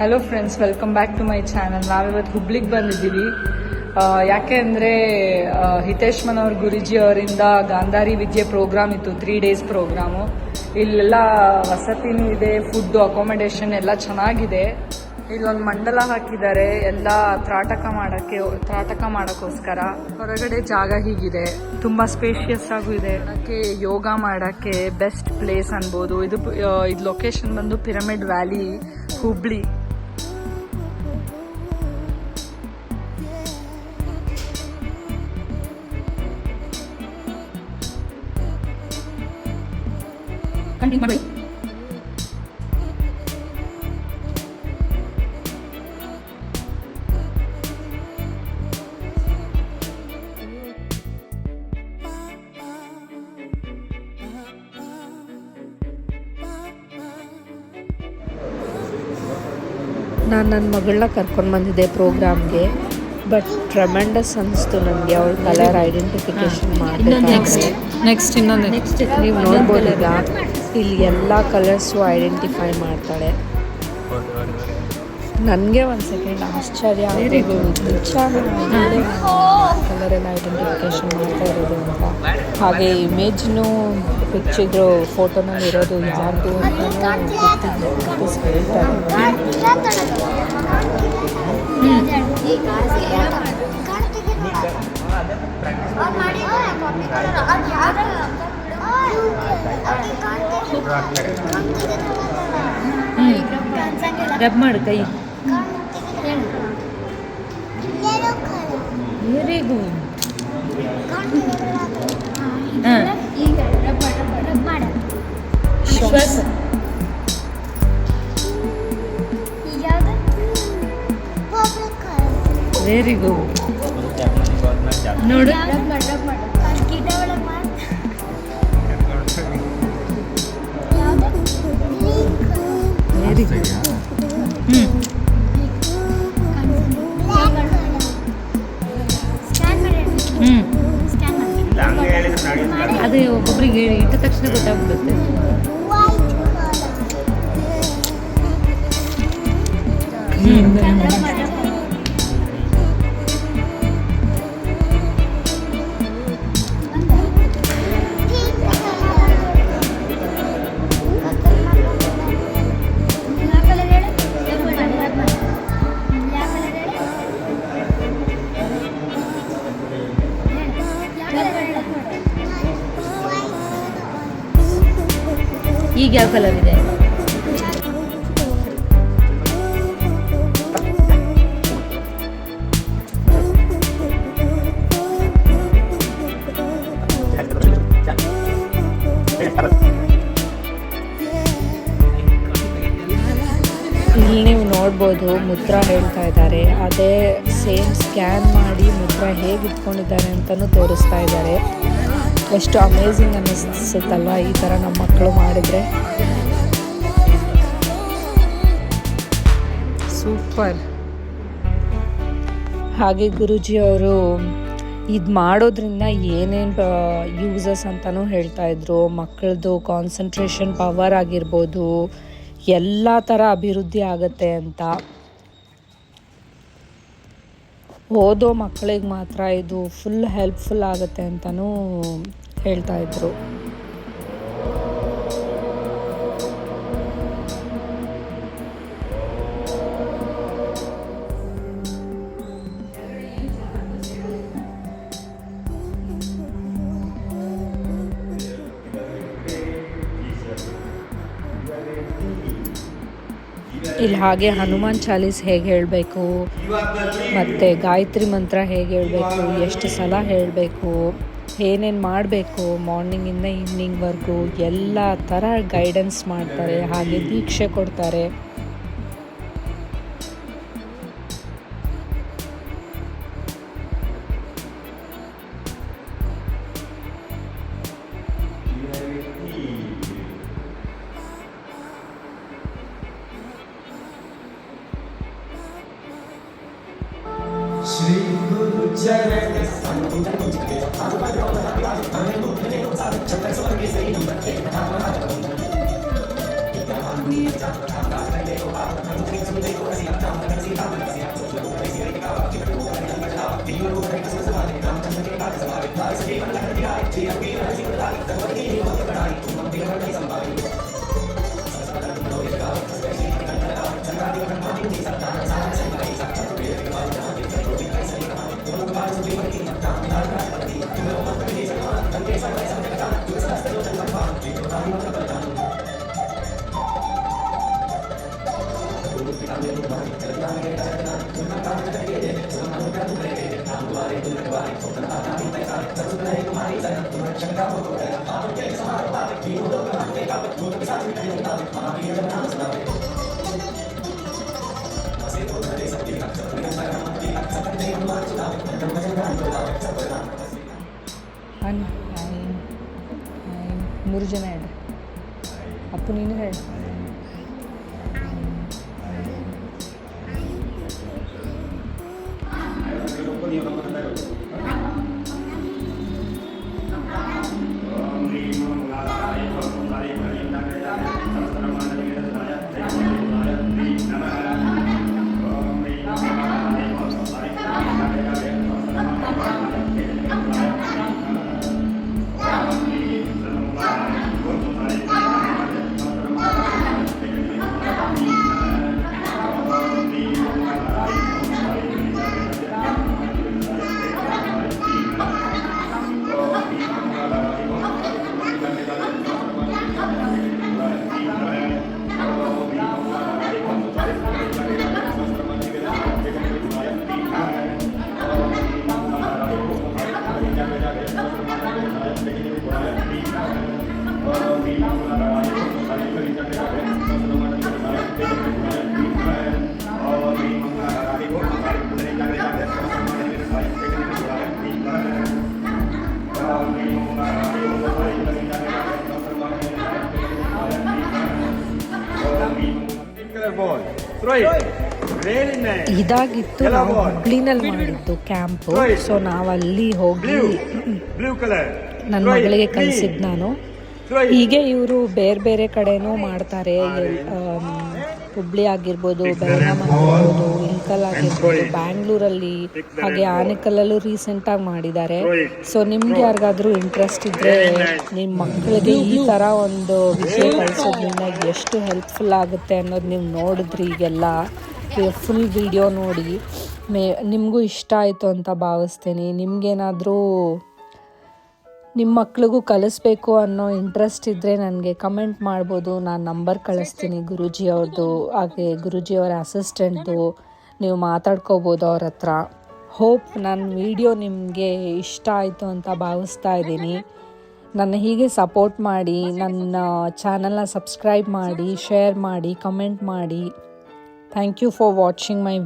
Hello friends, welcome back to my channel. ನಾವಿವತ್ತು ಹುಬ್ಳಿಗೆ ಬಂದಿದ್ದೀವಿ. ಯಾಕೆ ಅಂದರೆ ಹಿತೇಶ್ ಮನೋಹರ್ ಗುರೂಜಿ ಅವರಿಂದ ಗಾಂಧಾರಿ ವಿದ್ಯೆ ಪ್ರೋಗ್ರಾಮ್ ಇತ್ತು, 3 days ಪ್ರೋಗ್ರಾಮು. ಇಲ್ಲೆಲ್ಲ ವಸತಿನೂ ಇದೆ, ಫುಡ್ಡು, ಅಕಾಮಿಡೇಷನ್ ಎಲ್ಲ ಚೆನ್ನಾಗಿದೆ. ಇಲ್ಲೊಂದು ಮಂಡಲ ಹಾಕಿದ್ದಾರೆ ಎಲ್ಲ ತ್ರಾಟಕ ಮಾಡೋಕ್ಕೋಸ್ಕರ. ಹೊರಗಡೆ ಜಾಗ ಹೀಗಿದೆ, ತುಂಬ ಸ್ಪೇಷಿಯಸ್ ಆಗೂ ಇದೆ. ಅದಕ್ಕೆ ಯೋಗ ಮಾಡೋಕ್ಕೆ ಬೆಸ್ಟ್ ಪ್ಲೇಸ್ ಅನ್ಬೋದು. ಇದು ಲೊಕೇಶನ್ ಬಂದು ಪಿರಮಿಡ್ ವ್ಯಾಲಿ, ಹುಬ್ಳಿ. ಕಂಟಿನ್ಯೂ ಮಾಡಿ. ನಾನು ನನ್ನ ಮಗಳನ್ನ ಕರ್ಕೊಂಡು ಬಂದಿದ್ದೆ ಪ್ರೋಗ್ರಾಮ್ಗೆ. ಬಟ್ ಟ್ರೆಮೆಂಡಸ್ ಅನಿಸ್ತು ನನಗೆ. ಅವಳು ಕಲರ್ ಐಡೆಂಟಿಫಿಕೇಶನ್ ಮಾಡಬೇಕಾದ್ರೆ ನೆಕ್ಸ್ಟ್ ನೀವು ನೋಡ್ಬೋದು. ಈಗ ಇಲ್ಲಿ ಎಲ್ಲ ಕಲರ್ಸು ಐಡೆಂಟಿಫೈ ಮಾಡ್ತಾಳೆ. ನನಗೆ ಒಂದು ಸೆಕೆಂಡ್ ಆಶ್ಚರ್ಯ ಆಗೋದು, ನಿಜ ಕಲರೆಲ್ಲ ಐಡೆಂಟಿಫಿಕೇಶನ್ ಮಾಡ್ತಾ ಇರೋದು ಅಂತ. ಹಾಗೆ ಇಮೇಜ್ನು ಪಿಕ್ಚರ್ದು ಫೋಟೋನಲ್ಲಿ ಇರೋದು ಯಾರ್ದು ಅಂತ ರಬ್ ಮಾಡು ಕೈ. Very good. ಶ್ವಾಸ. Very good. ನೋಡು, ವೆರಿ ಗುಡ್. ಅದೇ ಒಬ್ಬೊಬ್ರಿಗೆ ಇಟ್ಟ ತಕ್ಷಣ ಗೊತ್ತಾಗ್ಬಿಡುತ್ತೆ. ಈಗ ಯಾವ ಕಲರ್ ಇದೆ? ಇಲ್ಲಿ ನೀವು ನೋಡ್ಬೋದು, ಮುದ್ರ ಹೇಳ್ತಾ ಇದ್ದಾರೆ. ಅದೇ ಸೇಮ್ ಸ್ಕ್ಯಾನ್ ಮಾಡಿ ಮುದ್ರ ಹೇಗೆ ಇಟ್ಕೊಂಡಿದ್ದಾರೆ ಅಂತಲೂ ತೋರಿಸ್ತಾ ಇದ್ದಾರೆ. ಎಷ್ಟು ಅಮೇಝಿಂಗ್ ಅನ್ನಿಸುತ್ತಲ್ವ ಈ ಥರ ನಮ್ಮ ಮಕ್ಕಳು ಮಾಡಿದರೆ. ಸೂಪರ್. ಹಾಗೆ ಗುರೂಜಿ ಅವರು ಇದು ಮಾಡೋದ್ರಿಂದ ಏನೇನು ಯೂಸಸ್ ಅಂತಲೂ ಹೇಳ್ತಾ ಇದ್ರು. ಮಕ್ಕಳದು ಕಾನ್ಸಂಟ್ರೇಷನ್ ಪವರ್ ಆಗಿರ್ಬೋದು, ಎಲ್ಲ ಥರ ಅಭಿವೃದ್ಧಿ ಆಗುತ್ತೆ ಅಂತ. ಓದೋ ಮಕ್ಕಳಿಗೆ ಮಾತ್ರ ಇದು ಫುಲ್ ಹೆಲ್ಪ್ಫುಲ್ ಆಗುತ್ತೆ ಅಂತಲೂ ಹೇಳ್ತಾ ಇದ್ರು. ಇಲ್ಲಿ ಹಾಗೆ ಹನುಮಾನ್ ಚಾಲೀಸ್ ಹೇಗೆ ಹೇಳಬೇಕು, ಮತ್ತು ಗಾಯತ್ರಿ ಮಂತ್ರ ಹೇಗೆ ಹೇಳಬೇಕು, ಎಷ್ಟು ಸಲ ಹೇಳಬೇಕು, ಏನೇನು ಮಾಡಬೇಕು ಮಾರ್ನಿಂಗಿಂದ ಈವ್ನಿಂಗ್ವರೆಗೂ ಎಲ್ಲ ಥರ ಗೈಡೆನ್ಸ್ ಮಾಡ್ತಾರೆ. ಹಾಗೆ ದೀಕ್ಷೆ ಕೊಡ್ತಾರೆ. ಶ್ರೀ ಗುರು ಚರಣ ಸಂತ ಮೂರು ಜನ ಹೇಳಿ ಅಪ್ಪು ನೀನು ಹೇಳಿ. ಇದಾಗಿತ್ತು ನಾವು ಹುಬ್ಳಿನಲ್ಲಿ ಮಾಡಿದ್ದು ಕ್ಯಾಂಪು. ಸೊ ನಾವು ಅಲ್ಲಿ ಹೋಗಿ ನನ್ನ ಮಗಳಿಗೆ ಕಲಿಸಿದ್ದು ನಾನು. ಹೀಗೆ ಇವರು ಬೇರೆ ಬೇರೆ ಕಡೆನೂ ಮಾಡ್ತಾರೆ. ಹುಬ್ಳಿ ಆಗಿರ್ಬೋದು, ಬೆಳಗಾಂ ಆಗಿರ್ಬೋದು, ಇಲ್ಕಲ್ ಆಗಿರ್ಬೋದು, ಬ್ಯಾಂಗ್ಳೂರಲ್ಲಿ, ಹಾಗೆ ಆನೇಕಲ್ಲಲ್ಲೂ ರೀಸೆಂಟಾಗಿ ಮಾಡಿದ್ದಾರೆ. ಸೊ ನಿಮ್ಗೆ ಯಾರಿಗಾದ್ರೂ ಇಂಟ್ರೆಸ್ಟ್ ಇದ್ದರೆ ನಿಮ್ಮ ಮಕ್ಕಳಿಗೆ ಈ ಥರ ಒಂದು ವಿಷಯ ಕಲಿಸೋದ್ರಿಂದ ಎಷ್ಟು ಹೆಲ್ಪ್ಫುಲ್ ಆಗುತ್ತೆ ಅನ್ನೋದು ನೀವು ನೋಡಿದ್ರಿ. ಈಗೆಲ್ಲ ಫುಲ್ ವಿಡಿಯೋ ನೋಡಿ ನಿಮಗೂ ಇಷ್ಟ ಆಯಿತು ಅಂತ ಭಾವಿಸ್ತೀನಿ. ನಿಮಗೇನಾದರೂ ನಿಮ್ಮ ಮಕ್ಳಿಗೂ ಕಲಿಸ್ಬೇಕು ಅನ್ನೋ ಇಂಟ್ರೆಸ್ಟ್ ಇದ್ದರೆ ನನಗೆ ಕಮೆಂಟ್ ಮಾಡ್ಬೋದು. ನಾನು ನಂಬರ್ ಕಳಿಸ್ತೀನಿ ಗುರೂಜಿ ಅವ್ರದ್ದು, ಹಾಗೆ ಗುರೂಜಿಯವರ ಅಸಿಸ್ಟೆಂಟ್ದು. ನೀವು ಮಾತಾಡ್ಕೋಬೋದು ಅವ್ರ ಹತ್ರ. ಹೋಪ್ ನನ್ನ ವಿಡಿಯೋ ನಿಮಗೆ ಇಷ್ಟ ಆಯಿತು ಅಂತ ಭಾವಿಸ್ತಾ ಇದ್ದೀನಿ. ನನ್ನ ಹೀಗೆ ಸಪೋರ್ಟ್ ಮಾಡಿ, ನನ್ನ ಚಾನಲ್ನ ಸಬ್ಸ್ಕ್ರೈಬ್ ಮಾಡಿ, ಶೇರ್ ಮಾಡಿ, ಕಮೆಂಟ್ ಮಾಡಿ. Thank you for watching my